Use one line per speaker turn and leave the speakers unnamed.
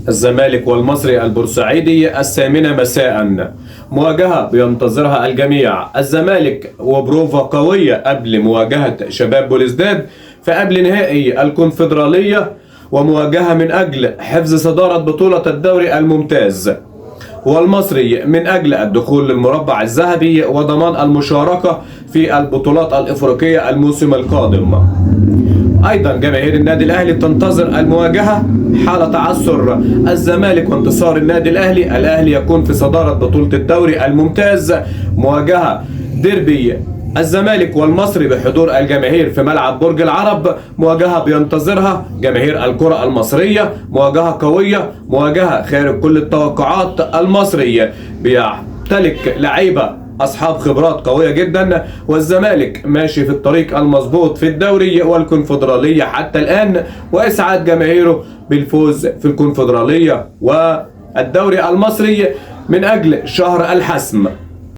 الزمالك والمصري البورسعيدي 8 مساء، مواجهة بينتظرها الجميع. الزمالك وبروفا قوية قبل مواجهة شباب بوليسداد فقبل نهائي الكونفدرالية، ومواجهة من أجل حفظ صدارة بطولة الدوري الممتاز، والمصري من أجل الدخول للمربع الذهبي وضمان المشاركة في البطولات الإفريقية الموسم القادم. أيضا جماهير النادي الأهلي تنتظر المواجهة حال تعثر الزمالك وانتصار النادي الأهلي. الأهلي يكون في صدارة بطولة الدوري الممتاز، مواجهة ديربي الزمالك والمصري بحضور الجماهير في ملعب برج العرب، مواجهة بينتظرها جماهير الكرة المصرية، مواجهة قوية، مواجهة خارج كل التوقعات. المصري بيمتلك لعيبة أصحاب خبرات قوية جدا، والزمالك ماشي في الطريق المظبوط في الدوري والكونفدرالية حتى الآن، وإسعاد جماهيره بالفوز في الكونفدرالية والدوري المصري من أجل شهر الحسم.